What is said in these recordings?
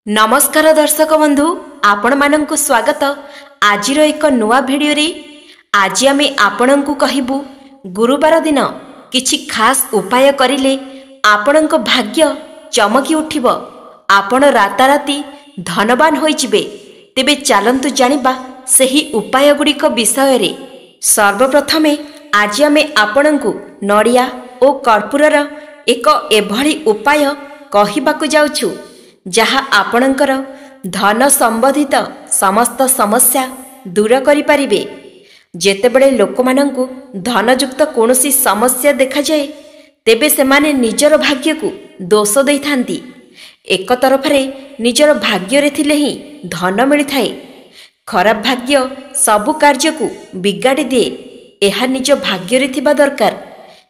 नमस्कार दर्शक बंधु आपण मानंकु स्वागत। आजिर एक नुआ भिडियो रे आज आमे आपणंकु कहिबु गुरुवार दिन किछि खास उपाय करिले आपणंक भाग्य चमकी उठिबो, आपण राताराती धनवान होई जिवे। तेबे चालंतु जानिबा सेही उपाय गुड़िक विषय रे। सर्वप्रथमे आज आमे आपणंकु नड़िया ओ कर्पूरर एक एभली उपाय कहिबाकु जाउछु जहा आपणकर धन संबंधित समस्त समस्या दूर करि परिबे। जेतेबेले लोकमानंकु धनयुक्त कोनोसी समस्या देखा जाए तेबे सेमाने निजर भाग्य को दोष देई थांती। एक तरफरे निजर भाग्य रे थिले ही धन मिली थाए, खराब भाग्य सबु कार्य को बिगाड़ी दिए। एहा निज भाग्य रे थिबा दरकार,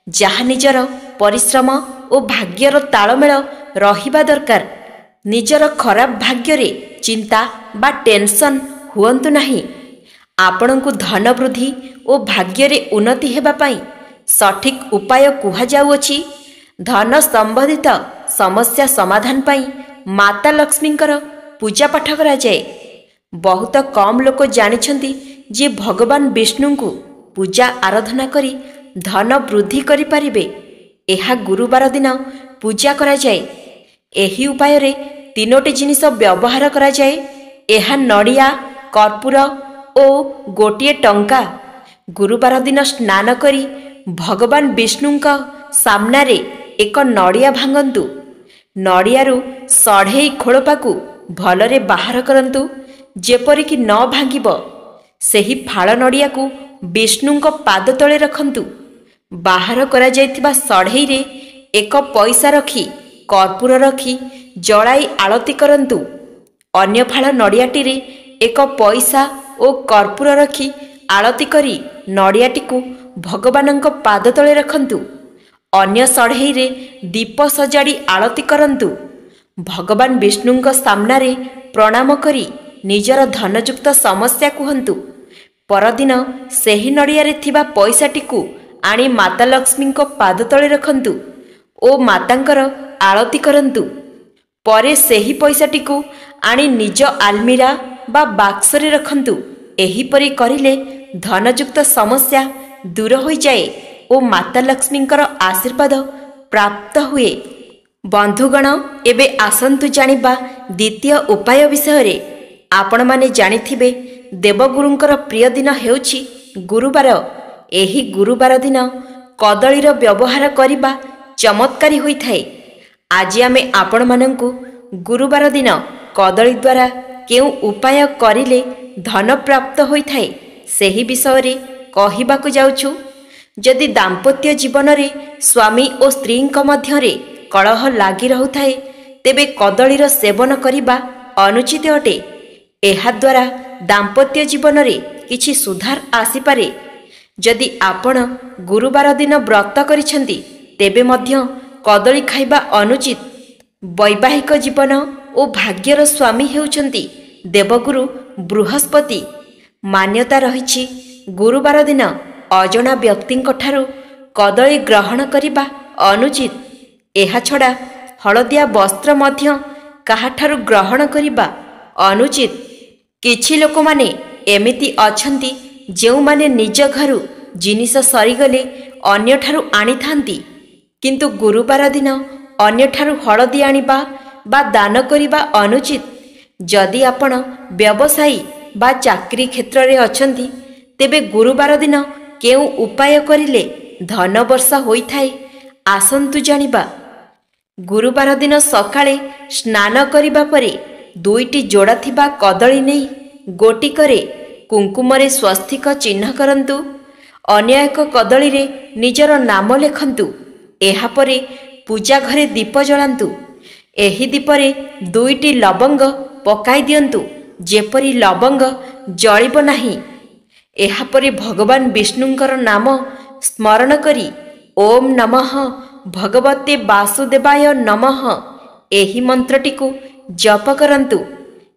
जहा निजर परिश्रम और भाग्यर तालमेल रहिबा दरकार। निजर खराब भाग्य रे चिंता बा टेंशन हुअंतु नहीं। आपणंकु धन वृद्धि और भाग्य रे उन्नति हेबा पाई सठिक उपाय कुहा जाउअछि। धन संबंधित समस्या समाधान पाई माता लक्ष्मींकर पूजा पाठ करा जाए। बहुत कम लोक जानिछंती जे भगवान विष्णु को पूजा आराधना करी धन वृद्धि करि परिबे। एहा गुरुवार दिन पूजा करा जाए। एही उपाय रे तीनोटी जिनिस व्यवहार करा जाए। एहा नड़िया, कर्पूर ओ गोटिए टंका। गुरुवार दिन स्नान करी भगवान विष्णुंका सामना रे एक नड़िया भांगंतु। नड़ियारू सढ़ेई खोलपाकू भलरे बाहर करंतु, जेपरिक न भांगिब। सेही फाळ नड़िया को विष्णुंक पाद तले रखंतु। बाहर करा जाइथिबा सढ़ेई रे एक पैसा रखी कर्पूर रखी जलाई आलती करंतु। अन्य फाळ नड़ियाटी रे एक पैसा ओ कर्पूर रखी आलती करी नड़ियाटी को भगवानंक पाद तले रखंतु। अन्य सढ़ेई रे दीप सजाड़ी आलती करंतु। भगवान विष्णुंक सामना रे प्रणाम करी निजर धनयुक्त समस्या कुहंतु। परदिन सेही नड़िया रे थिबा पैसाटी को आनी माता लक्ष्मींक पाद तले रखंतु ओ मातांकर आलती करंतु। परे सेही पैसाटी को आनी निज आलमीरा बा बाक्स रे रखंतु। एही परि करिले धनयुक्त समस्या दूर होई जाए ओ माता लक्ष्मींकर आशीर्वाद प्राप्त हुए। बंधुगण, एबे आसंतु जानिबा द्वितीय उपाय विषय रे। आपण माने जानिथिबे देवगुरुंकर प्रिय दिन हेउछि गुरुवार। एही गुरुवार दिन कदलीर व्यवहार करिबा चमत्कारी होई थाए। आज आमे आपण मानंकु गुरुवार दिन कदली द्वारा केउ उपाय करिले धन प्राप्त होई थाए सेही विषय रे कहिबाकु जाउछु। जदि दाम्पत्य जीवन रे स्वामी और स्त्रींक मध्य रे कलह लागी रहुथाए तेबे कदलीर सेवन करिबा अनुचित अटे। एहा द्वारा दाम्पत्य जीवन रे किछि सुधार आसी पारे। जदि आपण गुरुवार दिन व्रत करिछंती तेबे मध्य कदली खाइबा अनुचित। वैवाहिक जीवन और भाग्यर स्वामी हेउछंती देवगुरु बृहस्पति। मान्यता रहिछि गुरुवार दिन अजणा व्यक्तिंक ठारू कदली ग्रहण करिबा अनुचित। एहा छड़ा हलदिया वस्त्र मध्य काहाठारू ग्रहण करिबा अनुचित। किछि लोक माने एमिति अछंती जेउ माने निज घरु जिनिस सरीगले अन्य ठारू आनी थांती, किंतु गुरुवार दिन अन्य ठारू हलदी आनिबा बा दान करिबा अनुचित। जदि आपण व्यवसायी बा चाकरी क्षेत्र रे अछंती तेबे गुरुवार दिन केउ उपाय करिले धन वर्षा होई थाए आसंतु जानिबा। गुरुवार दिन सकाळे स्नान करिबा परे दुईटी जोड़ा थिबा कदली नेई गोटिकरे कुंकुमरे स्वस्तिक चिन्ह करंतु। अन्य एक कदली रे निजर नाम लेखंतु। एहा परे पूजा घरे दीप जलांतु। एही दीपरे दुईटी लवंग पकाई दियंतु, जेपरि लवंग जलिब नाही। एहा परे भगवान विष्णुंकर नाम स्मरण करी ओम नमः भगवते वासुदेवाय नमः एही मंत्रटी को जप करंतु।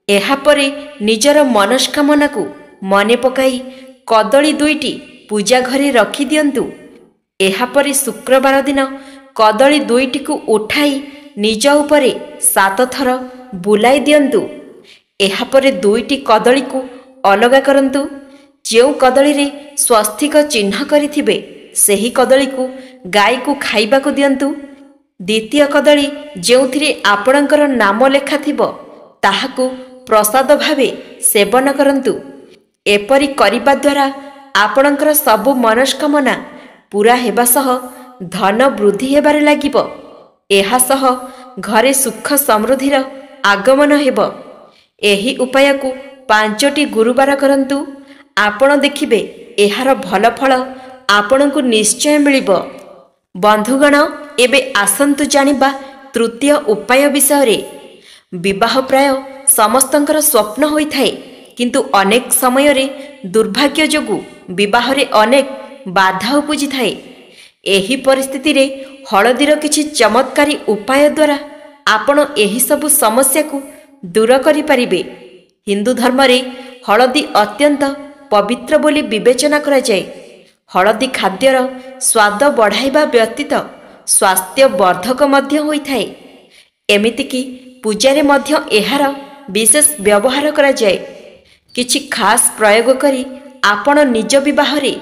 एहा परे निजर मनस्कामना को मने पकाई कदली दुईटी पूजा घरे रखी दियंतु। एहा परे शुक्रवार दिन कदली दुईटी को उठाई निज उपरे 7 थर ବୁଲାଇ ଦିଅନ୍ତୁ। ଏହାପରେ 2ଟି କଦଳୀକୁ ଅଲଗା କରନ୍ତୁ। ଯେଉଁ କଦଳୀରେ ସ୍ୱସ୍ତିକ ଚିହ୍ନ କରିଥିବେ ସେହି କଦଳୀକୁ ଗାଈକୁ ଖାଇବାକୁ ଦିଅନ୍ତୁ। ଦ୍ୱିତୀୟ କଦଳୀ ଯେଉଁଥିରେ ଆପଣଙ୍କର ନାମ ଲେଖାଥିବ ତାହାକୁ ପ୍ରସାଦ ଭାବେ ସେବନ କରନ୍ତୁ। ଏପରି କରିବା ଦ୍ୱାରା ଆପଣଙ୍କର ସବୁ ମନସ୍କାମନା ପୂରା ହେବା ସହ ଧନ ବୃଦ୍ଧି ହେବାରେ ଲାଗିବ। ଏହା ସହ ଘରେ ସୁଖ ସମୃଦ୍ଧିର ଆଗମନ ହେବ। ଏହି ଉପାୟକୁ 5ଟି ଗୁରୁବାର କରନ୍ତୁ। ଆପଣ ଦେଖିବେ ଏହାର ଭଲ ଫଳ ଆପଣଙ୍କୁ ନିଶ୍ଚୟ ମିଳିବ। ବନ୍ଧୁଗଣ, ଏବେ ଆସନ୍ତୁ ଜାଣିବା ତୃତୀୟ ଉପାୟ ବିଷୟରେ। ବିବାହ ପ୍ରାୟ ସମସ୍ତଙ୍କର ସ୍ୱପ୍ନ ହୋଇଥାଏ, କିନ୍ତୁ ଅନେକ ସମୟରେ ଦୁର୍ଭାଗ୍ୟ ଯୋଗୁଁ ବିବାହରେ ଅନେକ ବାଧା ଉପୁଜିଥାଏ। ଏହି ପରିସ୍ଥିତିରେ ହଳଦୀର କିଛି ଚମତ୍କାରୀ ଉପାୟ ଦ୍ୱାରା ଆପଣ ଏହିସବୁ ସମସ୍ୟାକୁ ଦୂର କରିପାରିବେ। ହିନ୍ଦୁ ଧର୍ମରେ ହଳଦୀ ଅତ୍ୟନ୍ତ ପବିତ୍ର ବୋଲି ବିବେଚନା କରାଯାଏ। ହଳଦୀ ଖାଦ୍ୟର ସ୍ୱାଦ ବଢ଼ାଇବା ବ୍ୟତୀତ ସ୍ୱାସ୍ଥ୍ୟବର୍ଦ୍ଧକ ମଧ୍ୟ ହୋଇଥାଏ। ଏମିତିକି ପୂଜାରେ ମଧ୍ୟ ଏହାର ବିଶେଷ ବ୍ୟବହାର କରାଯାଏ। କିଛି ଖାସ୍ ପ୍ରୟୋଗ କରି ଆପଣ ନିଜ ବିବାହରେ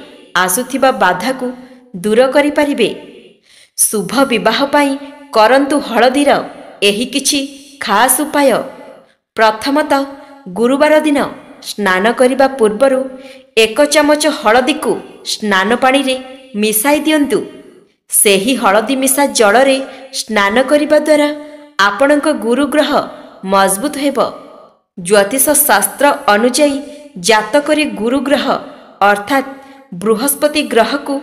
ଆସୁଥିବା ବାଧାକୁ ଦୂର କରିପାରିବେ। ଶୁଭ ବିବାହ ପାଇଁ କରନ୍ତୁ ହଳଦୀର ଏହି କିଛି ଖାସ୍ ଉପାୟ। ପ୍ରଥମତଃ, ଗୁରୁବାର ଦିନ ସ୍ନାନ କରିବା ପୂର୍ବରୁ 1 ଚାମଚ ହଳଦୀକୁ ସ୍ନାନ ପାଣିରେ ମିଶାଇ ଦିଅନ୍ତୁ। ସେହି ହଳଦୀ ମିଶା ଜଳରେ ସ୍ନାନ କରିବା ଦ୍ୱାରା ଆପଣଙ୍କ ଗୁରୁଗ୍ରହ ମଜବୁତ ହେବ। ଜ୍ୟୋତିଷ ଶାସ୍ତ୍ର ଅନୁଯାୟୀ ଜାତକରେ ଗୁରୁଗ୍ରହ ଅର୍ଥାତ୍ ବୃହସ୍ପତି ଗ୍ରହକୁ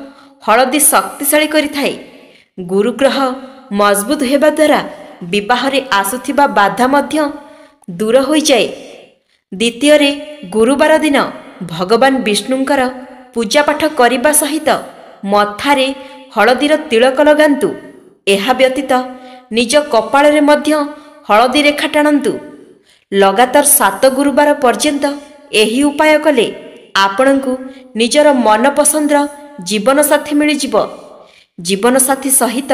ହଳଦୀ ଶକ୍ତିଶାଳୀ କରିଥାଏ। ଗୁରୁଗ୍ରହ ମଜବୁତ ହେବା ଦ୍ୱାରା ବିବାହରେ ଆସୁଥିବା ବାଧା ମଧ୍ୟ ଦୂର ହୋଇଯାଏ। ଦ୍ୱିତୀୟରେ, ଗୁରୁବାର ଦିନ ଭଗବାନ ବିଷ୍ଣୁଙ୍କର ପୂଜାପାଠ କରିବା ସହିତ ମଥାରେ ହଳଦୀର ତିଳକ ଲଗାନ୍ତୁ। ଏହା ବ୍ୟତୀତ ନିଜ କପାଳରେ ମଧ୍ୟ ହଳଦୀ ରେଖା ଟାଣନ୍ତୁ। ଲଗାତାର 7 ଗୁରୁବାର ପର୍ଯ୍ୟନ୍ତ ଏହି ଉପାୟ କଲେ ଆପଣଙ୍କୁ ନିଜର ମନପସନ୍ଦର ଜୀବନସାଥୀ ମିଳିଯିବ। ଜୀବନସାଥୀ ସହିତ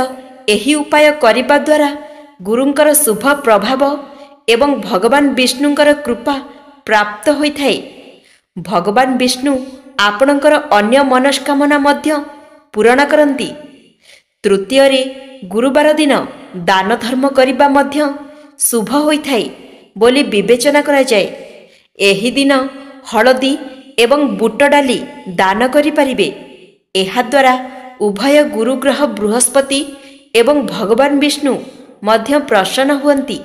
ଏହି ଉପାୟ କରିବା ଦ୍ୱାରା ଗୁରୁଙ୍କର ଶୁଭ ପ୍ରଭାବ ଏବଂ ଭଗବାନ ବିଷ୍ଣୁଙ୍କର କୃପା ପ୍ରାପ୍ତ ହୋଇଥାଏ। ଭଗବାନ ବିଷ୍ଣୁ ଆପଣଙ୍କର ଅନ୍ୟ ମନସ୍କାମନା ମଧ୍ୟ ପୂରଣ କରନ୍ତି। ତୃତୀୟରେ, ଗୁରୁବାର ଦିନ ଦାନ ଧର୍ମ କରିବା ମଧ୍ୟ ଶୁଭ ହୋଇଥାଏ ବୋଲି ବିବେଚନା କରାଯାଏ। ଏହି ଦିନ ହଳଦୀ ଏବଂ ବୁଟ ଡାଲି ଦାନ କରିପାରିବେ। ଏହାଦ୍ୱାରା ଉଭୟ ଗୁରୁଗ୍ରହ ବୃହସ୍ପତି ଏବଂ ଭଗବାନ ବିଷ୍ଣୁ ମଧ୍ୟ ପ୍ରସନ୍ନ ହୁଅନ୍ତି।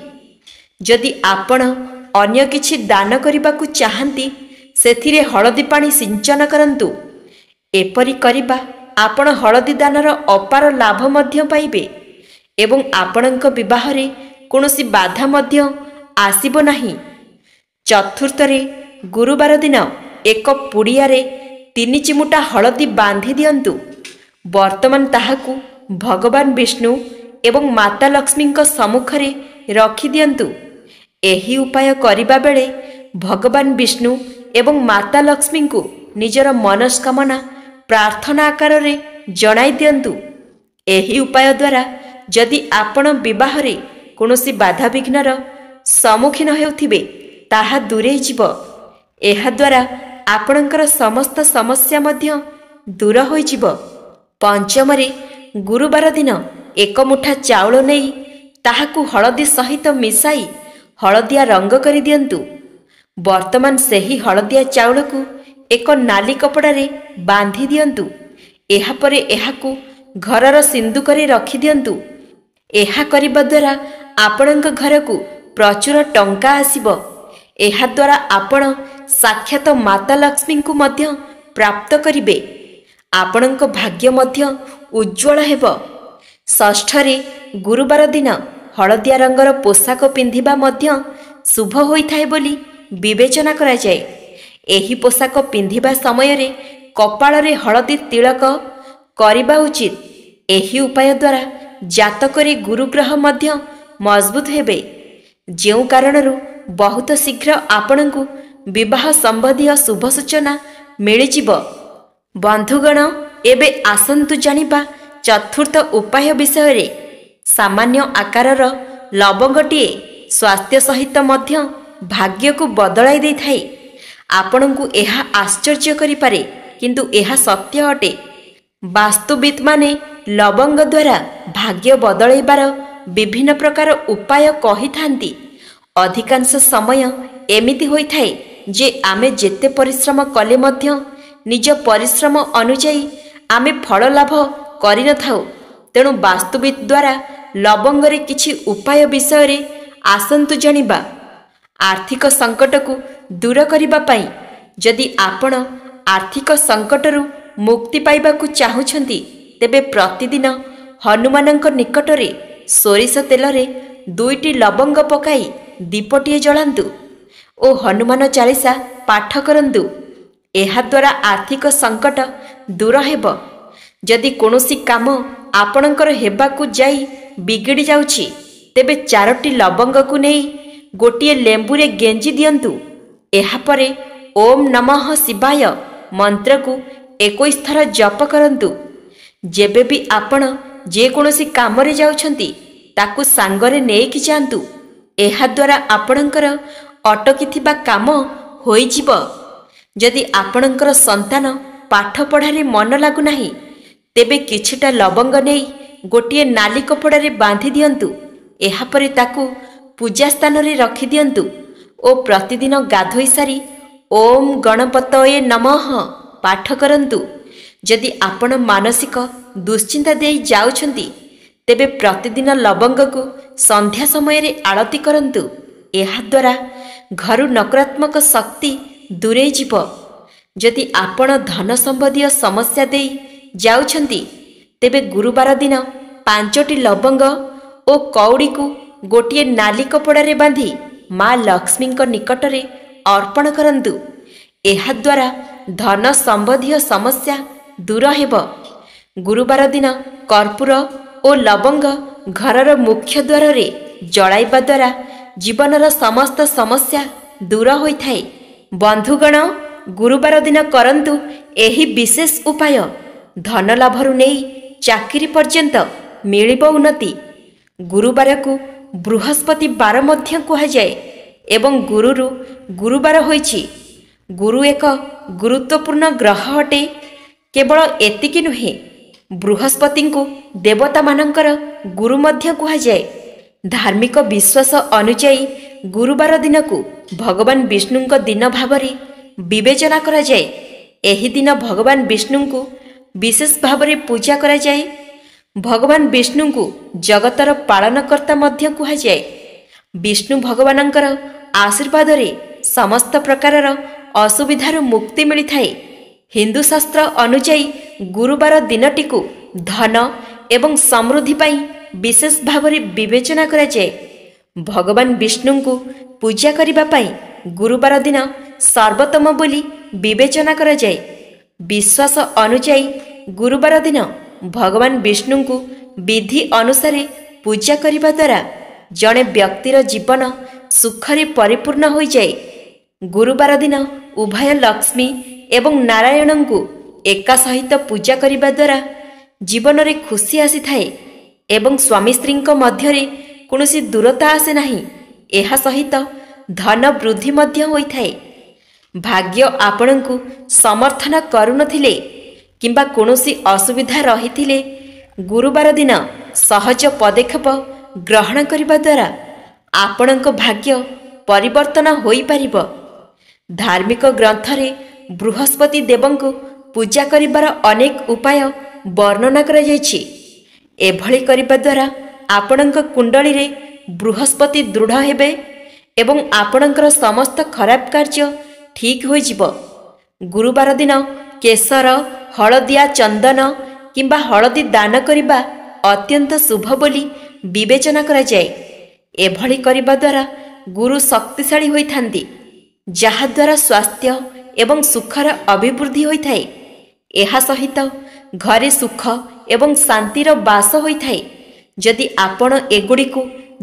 ଯଦି ଆପଣ ଅନ୍ୟ କିଛି ଦାନ କରିବାକୁ ଚାହାନ୍ତି, ସେଥିରେ ହଳଦୀ ପାଣି ସିଞ୍ଚନ କରନ୍ତୁ। ଏପରି କରିବା ଆପଣ ହଳଦୀ ଦାନର ଅପାର ଲାଭ ମଧ୍ୟ ପାଇବେ ଏବଂ ଆପଣଙ୍କ ବିବାହରେ କୌଣସି ବାଧା ମଧ୍ୟ ଆସିବ ନାହିଁ। ଚତୁର୍ଥରେ, ଗୁରୁବାର ଦିନ ଏକ ପୁଡ଼ିଆରେ 3 ଚିମୁଟା ହଳଦୀ ବାନ୍ଧି ଦିଅନ୍ତୁ। ବର୍ତ୍ତମାନ ତାହାକୁ ଭଗବାନ ବିଷ୍ଣୁ ଏବଂ ମାତା ଲକ୍ଷ୍ମୀଙ୍କ ସମ୍ମୁଖରେ ରଖିଦିଅନ୍ତୁ। ଏହି ଉପାୟ କରିବା ବେଳେ ଭଗବାନ ବିଷ୍ଣୁ ଏବଂ ମାତା ଲକ୍ଷ୍ମୀଙ୍କୁ ନିଜର ମନସ୍କାମନା ପ୍ରାର୍ଥନା ଆକାରରେ ଜଣାଇ ଦିଅନ୍ତୁ। ଏହି ଉପାୟ ଦ୍ୱାରା ଯଦି ଆପଣ ବିବାହରେ କୌଣସି ବାଧାବିଘ୍ନର ସମ୍ମୁଖୀନ ହେଉଥିବେ, ତାହା ଦୂରେଇ ଯିବ। ଏହାଦ୍ୱାରା ଆପଣଙ୍କର ସମସ୍ତ ସମସ୍ୟା ମଧ୍ୟ ଦୂର ହୋଇଯିବ। ପଞ୍ଚମରେ, ଗୁରୁବାର ଦିନ 1 ମୁଠା ଚାଉଳ ନେଇ ତାହାକୁ ହଳଦୀ ସହିତ ମିଶାଇ ହଳଦିଆ ରଙ୍ଗ କରିଦିଅନ୍ତୁ। ବର୍ତ୍ତମାନ ସେହି ହଳଦିଆ ଚାଉଳକୁ ଏକ ନାଲି କପଡ଼ାରେ ବାନ୍ଧି ଦିଅନ୍ତୁ। ଏହାପରେ ଏହାକୁ ଘରର ସିନ୍ଦୁକରେ ରଖିଦିଅନ୍ତୁ। ଏହା କରିବା ଦ୍ୱାରା ଆପଣଙ୍କ ଘରକୁ ପ୍ରଚୁର ଟଙ୍କା ଆସିବ। ଏହାଦ୍ୱାରା ଆପଣ ସାକ୍ଷାତ ମାତା ଲକ୍ଷ୍ମୀଙ୍କୁ ମଧ୍ୟ ପ୍ରାପ୍ତ କରିବେ। ଆପଣଙ୍କ ଭାଗ୍ୟ ମଧ୍ୟ ଉଜ୍ଜ୍ୱଳ ହେବ। ଷଷ୍ଠରେ, ଗୁରୁବାର ଦିନ ହଳଦିଆ ରଙ୍ଗର ପୋଷାକ ପିନ୍ଧିବା ମଧ୍ୟ ଶୁଭ ହୋଇଥାଏ ବୋଲି ବିବେଚନା କରାଯାଏ। ଏହି ପୋଷାକ ପିନ୍ଧିବା ସମୟରେ କପାଳରେ ହଳଦୀ ତିଳକ କରିବା ଉଚିତ। ଏହି ଉପାୟ ଦ୍ୱାରା ଜାତକରେ ଗୁରୁଗ୍ରହ ମଧ୍ୟ ମଜବୁତ ହେବେ, ଯେଉଁ କାରଣରୁ ବହୁତ ଶୀଘ୍ର ଆପଣଙ୍କୁ ବିବାହ ସମ୍ବନ୍ଧୀୟ ଶୁଭ ସୂଚନା ମିଳିଯିବ। ବନ୍ଧୁଗଣ, ଏବେ ଆସନ୍ତୁ ଜାଣିବା ଚତୁର୍ଥ ଉପାୟ ବିଷୟରେ। ସାମାନ୍ୟ ଆକାରର ଲବଙ୍ଗଟିଏ ସ୍ୱାସ୍ଥ୍ୟ ସହିତ ମଧ୍ୟ ଭାଗ୍ୟକୁ ବଦଳାଇ ଦେଇଥାଏ। ଆପଣଙ୍କୁ ଏହା ଆଶ୍ଚର୍ଯ୍ୟ କରିପାରେ, କିନ୍ତୁ ଏହା ସତ୍ୟ ଅଟେ। ବାସ୍ତୁବିତ୍ମାନେ ଲବଙ୍ଗ ଦ୍ୱାରା ଭାଗ୍ୟ ବଦଳାଇବାର ବିଭିନ୍ନ ପ୍ରକାର ଉପାୟ କହିଥାନ୍ତି। ଅଧିକାଂଶ ସମୟ ଏମିତି ହୋଇଥାଏ ଯେ ଆମେ ଯେତେ ପରିଶ୍ରମ କଲେ ମଧ୍ୟ ନିଜ ପରିଶ୍ରମ ଅନୁଯାୟୀ ଆମେ ଫଳ ଲାଭ କରିନଥାଉ। ତେଣୁ ବାସ୍ତୁବିତ୍ ଦ୍ୱାରା ଲବଙ୍ଗରେ କିଛି ଉପାୟ ବିଷୟରେ ଆସନ୍ତୁ ଜାଣିବା। ଆର୍ଥିକ ସଙ୍କଟକୁ ଦୂର କରିବା ପାଇଁ ଯଦି ଆପଣ ଆର୍ଥିକ ସଙ୍କଟରୁ ମୁକ୍ତି ପାଇବାକୁ ଚାହୁଁଛନ୍ତି, ତେବେ ପ୍ରତିଦିନ ହନୁମାନଙ୍କ ନିକଟରେ ସୋରିଷ ତେଲରେ 2ଟି ଲବଙ୍ଗ ପକାଇ ଦୀପଟିଏ ଜଳାନ୍ତୁ ଓ ହନୁମାନ ଚାଳିଶା ପାଠ କରନ୍ତୁ। ଏହାଦ୍ୱାରା ଆର୍ଥିକ ସଙ୍କଟ ଦୂର ହେବ। ଯଦି କୌଣସି କାମ ଆପଣଙ୍କର ହେବାକୁ ଯାଇ ବିଗିଡ଼ି ଯାଉଛି, ତେବେ 4ଟି ଲବଙ୍ଗକୁ ନେଇ ଗୋଟିଏ ଲେମ୍ବୁରେ ଗେଞ୍ଜି ଦିଅନ୍ତୁ। ଏହାପରେ ଓମ୍ ନମଃ ଶିବାୟ ମନ୍ତ୍ରକୁ 21 ଥର ଜପ କରନ୍ତୁ। ଯେବେ ବି ଆପଣ ଯେକୌଣସି କାମରେ ଯାଉଛନ୍ତି, ତାକୁ ସାଙ୍ଗରେ ନେଇକି ଯାଆନ୍ତୁ। ଏହାଦ୍ୱାରା ଆପଣଙ୍କର ଅଟକିଥିବା କାମ ହୋଇଯିବ। ଯଦି ଆପଣଙ୍କର ସନ୍ତାନ ପାଠପଢ଼ାରେ ମନ ଲାଗୁନାହିଁ, ତେବେ କିଛିଟା ଲବଙ୍ଗ ନେଇ ଗୋଟିଏ ନାଲି କପଡ଼ାରେ ବାନ୍ଧି ଦିଅନ୍ତୁ। ଏହାପରେ ତାକୁ ପୂଜା ସ୍ଥାନରେ ରଖିଦିଅନ୍ତୁ ଓ ପ୍ରତିଦିନ ଗାଧୋଇ ସାରି ଓମ୍ ଗଣପତୟେ ନମଃ ପାଠ କରନ୍ତୁ। ଯଦି ଆପଣ ମାନସିକ ଦୁଶ୍ଚିନ୍ତା ଦେଇ ଯାଉଛନ୍ତି, ତେବେ ପ୍ରତିଦିନ ଲବଙ୍ଗକୁ ସନ୍ଧ୍ୟା ସମୟରେ ଆଳତି କରନ୍ତୁ। ଏହାଦ୍ୱାରା ଘରୁ ନକାରାତ୍ମକ ଶକ୍ତି ଦୂରେଇ ଯିବ। ଯଦି ଆପଣ ଧନ ସମ୍ବନ୍ଧୀୟ ସମସ୍ୟା ଦେଇ ଯାଉଛନ୍ତି, ତେବେ ଗୁରୁବାର ଦିନ 5ଟି ଲବଙ୍ଗ ଓ କଉଡ଼ିକୁ ଗୋଟିଏ ନାଲି କପଡ଼ାରେ ବାନ୍ଧି ମା ଲକ୍ଷ୍ମୀଙ୍କ ନିକଟରେ ଅର୍ପଣ କରନ୍ତୁ। ଏହାଦ୍ୱାରା ଧନ ସମ୍ବନ୍ଧୀୟ ସମସ୍ୟା ଦୂର ହେବ। ଗୁରୁବାର ଦିନ କର୍ପୂର ଓ ଲବଙ୍ଗ ଘରର ମୁଖ୍ୟ ଦ୍ୱାରରେ ଜଳାଇବା ଦ୍ୱାରା ଜୀବନର ସମସ୍ତ ସମସ୍ୟା ଦୂର ହୋଇଥାଏ। ବନ୍ଧୁଗଣ, ଗୁରୁବାର ଦିନ କରନ୍ତୁ ଏହି ବିଶେଷ ଉପାୟ। ଧନ ଲାଭରୁ ନେଇ ଚାକିରି ପର୍ଯ୍ୟନ୍ତ ମିଳିବ ଉନ୍ନତି। ଗୁରୁବାରକୁ ବୃହସ୍ପତି ବାର ମଧ୍ୟ କୁହାଯାଏ ଏବଂ ଗୁରୁରୁ ଗୁରୁବାର ହୋଇଛି। ଗୁରୁ ଏକ ଗୁରୁତ୍ୱପୂର୍ଣ୍ଣ ଗ୍ରହ ଅଟେ। କେବଳ ଏତିକି ନୁହେଁ, ବୃହସ୍ପତିଙ୍କୁ ଦେବତାମାନଙ୍କର ଗୁରୁ ମଧ୍ୟ କୁହାଯାଏ। ଧାର୍ମିକ ବିଶ୍ୱାସ ଅନୁଯାୟୀ ଗୁରୁବାର ଦିନକୁ ଭଗବାନ ବିଷ୍ଣୁଙ୍କ ଦିନ ଭାବରେ ବିବେଚନା କରାଯାଏ। ଏହି ଦିନ ଭଗବାନ ବିଷ୍ଣୁଙ୍କୁ ବିଶେଷ ଭାବରେ ପୂଜା କରାଯାଏ। ଭଗବାନ ବିଷ୍ଣୁଙ୍କୁ ଜଗତର ପାଳନକର୍ତ୍ତା ମଧ୍ୟ କୁହାଯାଏ। ବିଷ୍ଣୁ ଭଗବାନଙ୍କର ଆଶୀର୍ବାଦରେ ସମସ୍ତ ପ୍ରକାରର ଅସୁବିଧାରୁ ମୁକ୍ତି ମିଳିଥାଏ। ହିନ୍ଦୁ ଶାସ୍ତ୍ର ଅନୁଯାୟୀ ଗୁରୁବାର ଦିନଟିକୁ ଧନ ଏବଂ ସମୃଦ୍ଧି ପାଇଁ ବିଶେଷ ଭାବରେ ବିବେଚନା କରାଯାଏ। ଭଗବାନ ବିଷ୍ଣୁଙ୍କୁ ପୂଜା କରିବା ପାଇଁ ଗୁରୁବାର ଦିନ ସର୍ବୋତ୍ତମ ବୋଲି ବିବେଚନା କରାଯାଏ। ବିଶ୍ୱାସ ଅନୁଯାୟୀ ଗୁରୁବାର ଦିନ ଭଗବାନ ବିଷ୍ଣୁଙ୍କୁ ବିଧି ଅନୁସାରେ ପୂଜା କରିବା ଦ୍ୱାରା ଜଣେ ବ୍ୟକ୍ତିର ଜୀବନ ସୁଖରେ ପରିପୂର୍ଣ୍ଣ ହୋଇଯାଏ। ଗୁରୁବାର ଦିନ ଉଭୟ ଲକ୍ଷ୍ମୀ ଏବଂ ନାରାୟଣଙ୍କୁ ଏକା ସହିତ ପୂଜା କରିବା ଦ୍ୱାରା ଜୀବନରେ ଖୁସି ଆସିଥାଏ ଏବଂ ସ୍ୱାମୀ ସ୍ତ୍ରୀଙ୍କ ମଧ୍ୟରେ କୌଣସି ଦୂରତା ଆସେ ନାହିଁ। ଏହା ସହିତ ଧନ ବୃଦ୍ଧି ମଧ୍ୟ ହୋଇଥାଏ। ଭାଗ୍ୟ ଆପଣଙ୍କୁ ସମର୍ଥନ କରୁନଥିଲେ କିମ୍ବା କୌଣସି ଅସୁବିଧା ରହିଥିଲେ, ଗୁରୁବାର ଦିନ ସହଜ ପଦକ୍ଷେପ ଗ୍ରହଣ କରିବା ଦ୍ୱାରା ଆପଣଙ୍କ ଭାଗ୍ୟ ପରିବର୍ତ୍ତନ ହୋଇପାରିବ। ଧାର୍ମିକ ଗ୍ରନ୍ଥରେ ବୃହସ୍ପତି ଦେବଙ୍କୁ ପୂଜା କରିବାର ଅନେକ ଉପାୟ ବର୍ଣ୍ଣନା କରାଯାଇଛି। ଏଭଳି କରିବା ଦ୍ୱାରା ଆପଣଙ୍କ କୁଣ୍ଡଳୀରେ ବୃହସ୍ପତି ଦୃଢ଼ ହେବେ ଏବଂ ଆପଣଙ୍କର ସମସ୍ତ ଖରାପ କାର୍ଯ୍ୟ ଠିକ୍ ହୋଇଯିବ। ଗୁରୁବାର ଦିନ କେଶର, ହଳଦିଆ ଚନ୍ଦନ କିମ୍ବା ହଳଦୀ ଦାନ କରିବା ଅତ୍ୟନ୍ତ ଶୁଭ ବୋଲି ବିବେଚନା କରାଯାଏ। ଏଭଳି କରିବା ଦ୍ୱାରା ଗୁରୁ ଶକ୍ତିଶାଳୀ ହୋଇଥାନ୍ତି, ଯାହାଦ୍ୱାରା ସ୍ୱାସ୍ଥ୍ୟ ଏବଂ ସୁଖର ଅଭିବୃଦ୍ଧି ହୋଇଥାଏ। ଏହା ସହିତ ଘରେ ସୁଖ ଏବଂ ଶାନ୍ତିର ବାସ ହୋଇଥାଏ। ଯଦି ଆପଣ ଏଗୁଡ଼ିକୁ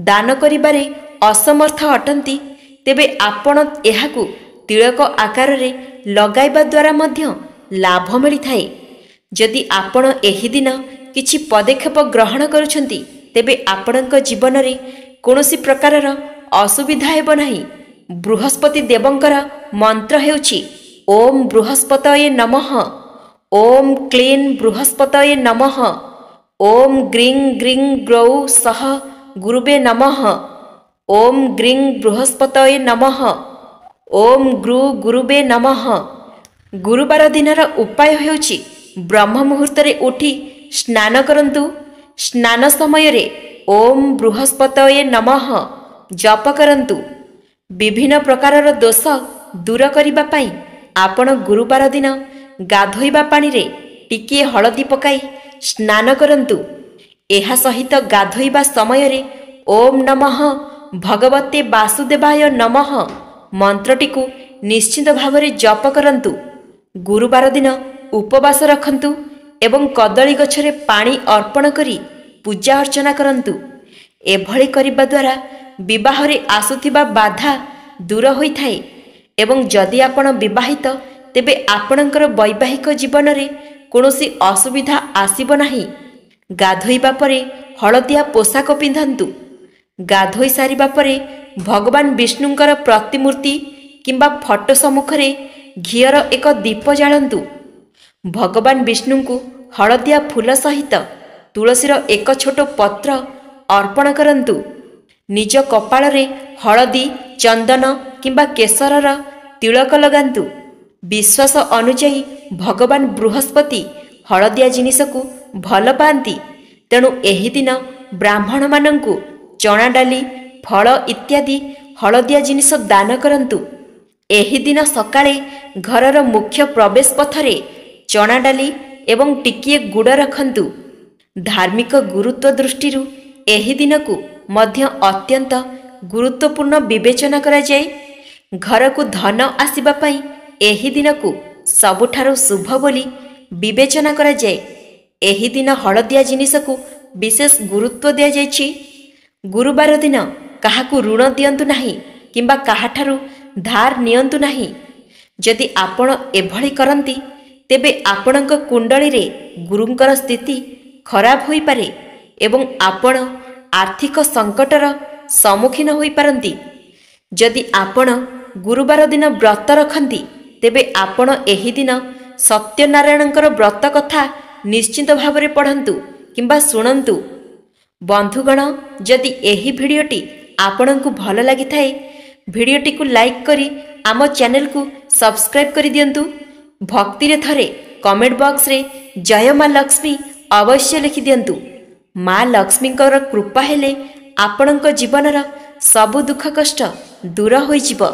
ଦାନ କରିବାରେ ଅସମର୍ଥ ଅଟନ୍ତି, ତେବେ ଆପଣ ଏହାକୁ ତିଳକ ଆକାରରେ ଲଗାଇବା ଦ୍ୱାରା ମଧ୍ୟ ଲାଭ ମିଳିଥାଏ। ଯଦି ଆପଣ ଏହି ଦିନ କିଛି ପଦକ୍ଷେପ ଗ୍ରହଣ କରୁଛନ୍ତି, ତେବେ ଆପଣଙ୍କ ଜୀବନରେ କୌଣସି ପ୍ରକାରର असुविधा हेब नाही। बृहस्पति देवंकर मंत्र हेउछि ओम बृहस्पतये नमः, ओम क्लीं बृहस्पतये नमः, ओम ग्रीं ग्रीं ग्रौ सह गुरुवे नमः, ओम ग्रीं बृहस्पतये नमः, ओम ग्रु गुरुवे नमः। गुरुवार दिनर उपाय हेउछि ब्रह्म मुहूर्त रे उठी स्नान करंतु। स्नान समय रे ओम बृहस्पतये नमः जप करंतु। विभिन्न प्रकारर दोष दूर करिबा पई आपण गुरुवार दिन गाधोइबा पानी रे टिके हळदी पकाई स्नान करंतु। एहा सहित गाधोइबा समय रे ओम नमः भगवते वासुदेवाय नमः मंत्रटिकु निश्चित भावरे जप करंतु। गुरुवार दिन उपवास रखंतु एवं कदली गछरे पानी अर्पण करी पूजा अर्चना करंतु। एभଳି करिबा द्वारा विवाह रे आसुथिबा बाधा दूर होइथाय एवं जदि आपण विवाहित तेबे आपणकर वैवाहिक जीवन रे कोनोसी असुविधा आसीबो नाही। गाधोइबा परे हळदिया पोशाक पिंधंतु। गाधोई सारिबा परे भगवान विष्णुंकर प्रतिमूर्ति किंबा फोटो सम्मुखरे घियर एक दीप जाळंतु। भगवान विष्णुंकु हळदिया फूल सहित तुलसीर एक छोट पत्र अर्पण करंतु। निज कपाल रे हळदी चंदन किंबा केसरर तिलक लगांतु। विश्वास अनुजाई भगवान बृहस्पति हळदिया जिनिसकु भल पाती, तेणु एही दिन ब्राह्मण मानंकु चना डाली फल इत्यादि हळदिया जिनिस दान करंतु। एही दिन सकाळे घरर मुख्य प्रवेश पथरे चना डाली एवं टिकिए गुड़ रखंतु। धार्मिक गुरुत्व दृष्टि एही दिनकु मध्य अत्यंत गुरुत्वपूर्ण विवेचना करा जाए। घर को धन आसीबा पई एही दिनकु सबुठारु शुभ बोली विवेचना करा जाए। एही दिन हळदिया जिनिसकु विशेष गुरुत्व दिया जायछि। गुरुवार दिन काहाकु ऋण दियंतु नाही किंबा काहाठारु धार नियंतु नाही। जदि आपण एभଳି करंती तेबे आपणक कुंडली रे गुरुंकर स्थिति खराब होई पारे एवं आपण आर्थिक संकटर सम्मुखीन होई पारंती। जदि आपण गुरुवार दिन व्रत रखंती तेबे आपण एही दिन सत्यनारायणकर व्रत कथा निश्चित भावरे पढ़ंतु किंबा शुणंतु। बंधुगण, जदि एही भिडियोटी आपणकु भल लागि थाए भिडियोटी को लाइक करी आम चैनल को सब्सक्राइब करि दियंतु। भक्ति रे थरे कमेंट बॉक्स रे जय मां लक्ष्मी अवश्य लिखि दियंतु। मां लक्ष्मीकर कृपा हेले आपणक जीवनर सबु दुख कष्ट दूर होई जिवो।